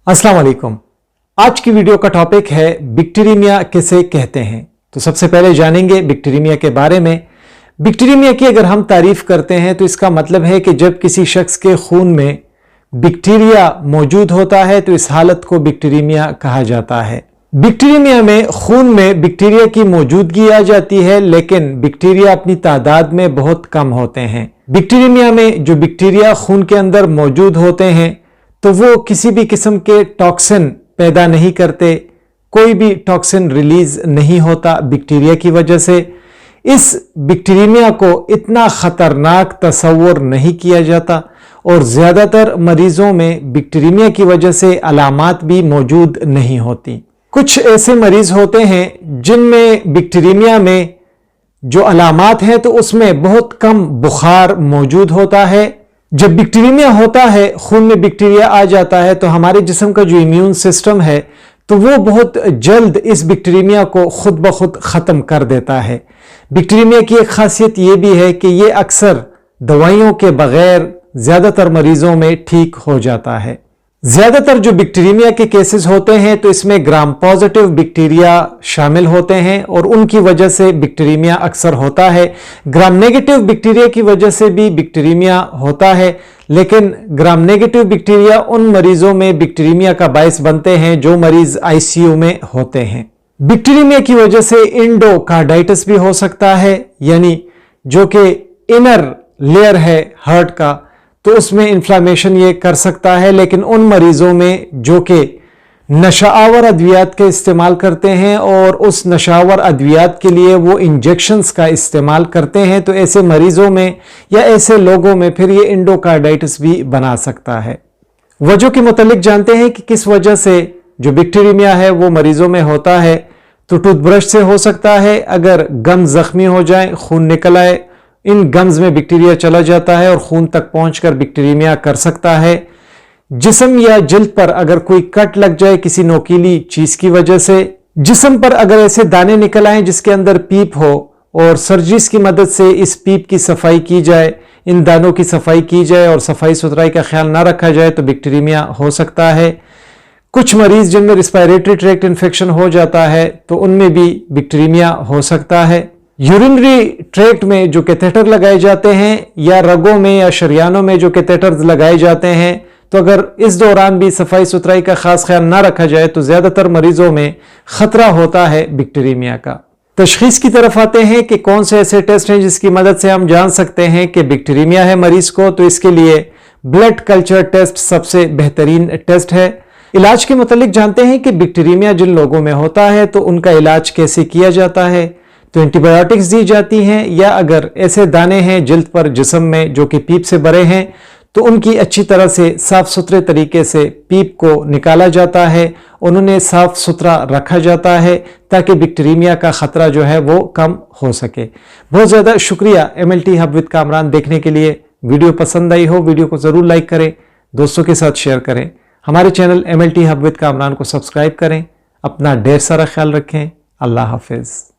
अस्सलाम वालेकुम। आज की वीडियो का टॉपिक है बैक्टीरियमिया किसे कहते हैं। तो सबसे पहले जानेंगे बैक्टीरियमिया के बारे में। बैक्टीरियमिया की अगर हम तारीफ करते हैं तो इसका मतलब है कि जब किसी शख्स के खून में बैक्टीरिया मौजूद होता है तो इस हालत को बैक्टीरियमिया कहा जाता है। बैक्टीरियमिया में खून में बैक्टीरिया की मौजूदगी आ जाती है, लेकिन बैक्टीरिया अपनी तादाद में बहुत कम होते हैं। बैक्टीरियमिया में जो बैक्टीरिया खून के अंदर मौजूद होते हैं तो वो किसी भी किस्म के टॉक्सिन पैदा नहीं करते, कोई भी टॉक्सिन रिलीज नहीं होता बैक्टीरिया की वजह से। इस बैक्टीरियमिया को इतना खतरनाक तस्वुर नहीं किया जाता और ज़्यादातर मरीजों में बैक्टीरियमिया की वजह से अलामात भी मौजूद नहीं होती। कुछ ऐसे मरीज होते हैं जिनमें बैक्टीरियमिया में जो अलामात हैं तो उसमें बहुत कम बुखार मौजूद होता है। जब बैक्टीरियमिया होता है, खून में बैक्टीरिया आ जाता है तो हमारे जिस्म का जो इम्यून सिस्टम है तो वो बहुत जल्द इस बैक्टीरियमिया को खुद ब खुद ख़त्म कर देता है। बैक्टीरियमिया की एक खासियत ये भी है कि ये अक्सर दवाइयों के बगैर ज़्यादातर मरीजों में ठीक हो जाता है। ज़्यादातर जो बैक्टीरियमिया के केसेस होते हैं तो इसमें ग्राम पॉजिटिव बैक्टीरिया शामिल होते हैं और उनकी वजह से बैक्टीरियमिया अक्सर होता है। ग्राम नेगेटिव बैक्टीरिया की वजह से भी बैक्टीरियमिया होता है, लेकिन ग्राम नेगेटिव बैक्टीरिया उन मरीजों में बैक्टीरियमिया का बायस बनते हैं जो मरीज आईसीयू में होते हैं। बैक्टीरियमिया की वजह से एंडोकार्डाइटिस भी हो सकता है, यानी जो कि इनर लेयर है हार्ट का तो उसमें इन्फ्लामेशन ये कर सकता है। लेकिन उन मरीजों में जो कि नशावर अद्वियात के इस्तेमाल करते हैं और उस नशावर अद्वियात के लिए वो इंजेक्शंस का इस्तेमाल करते हैं तो ऐसे मरीजों में या ऐसे लोगों में फिर ये एंडोकार्डाइटिस भी बना सकता है। वजह के मुतालिक जानते हैं कि किस वजह से जो बैक्टीरियमिया है वो मरीजों में होता है। तो टूथब्रश से हो सकता है, अगर गम जख्मी हो जाए, खून निकल आए, इन गम्स में बैक्टीरिया चला जाता है और खून तक पहुंचकर बैक्टीरियमिया कर सकता है। जिस्म या जिल्द पर अगर कोई कट लग जाए किसी नोकीली चीज की वजह से, जिस्म पर अगर ऐसे दाने निकल आए जिसके अंदर पीप हो और सर्जिस की मदद से इस पीप की सफाई की जाए, इन दानों की सफाई की जाए और सफाई सुथराई का ख्याल ना रखा जाए तो बैक्टीरियमिया हो सकता है। कुछ मरीज जिनमें रिस्पायरेटरी ट्रैक्ट इन्फेक्शन हो जाता है तो उनमें भी बैक्टीरियमिया हो सकता है। यूरिनरी ट्रैक्ट में जो कैथेटर लगाए जाते हैं या रगों में या शरियानों में जो कैथेटर्स लगाए जाते हैं तो अगर इस दौरान भी सफाई सुथराई का खास ख्याल ना रखा जाए तो ज्यादातर मरीजों में खतरा होता है बैक्टीरियमिया का। तशखीस की तरफ आते हैं कि कौन से ऐसे टेस्ट हैं जिसकी मदद से हम जान सकते हैं कि बैक्टीरियमिया है मरीज को। तो इसके लिए ब्लड कल्चर टेस्ट सबसे बेहतरीन टेस्ट है। इलाज के मुतालिक जानते हैं कि बैक्टीरियमिया जिन लोगों में होता है तो उनका इलाज कैसे किया जाता है। तो एंटीबायोटिक्स दी जाती हैं, या अगर ऐसे दाने हैं जिल्द पर जिस्म में जो कि पीप से भरे हैं तो उनकी अच्छी तरह से साफ सुथरे तरीके से पीप को निकाला जाता है, उन्हें साफ सुथरा रखा जाता है ताकि बैक्टीरियमिया का खतरा जो है वो कम हो सके। बहुत ज़्यादा शुक्रिया MLT हब विद कामरान देखने के लिए। वीडियो पसंद आई हो वीडियो को ज़रूर लाइक करें, दोस्तों के साथ शेयर करें। हमारे channel MLT hub with Kamran को सब्सक्राइब करें। अपना ढेर सारा ख्याल रखें। अल्लाह हाफिज़।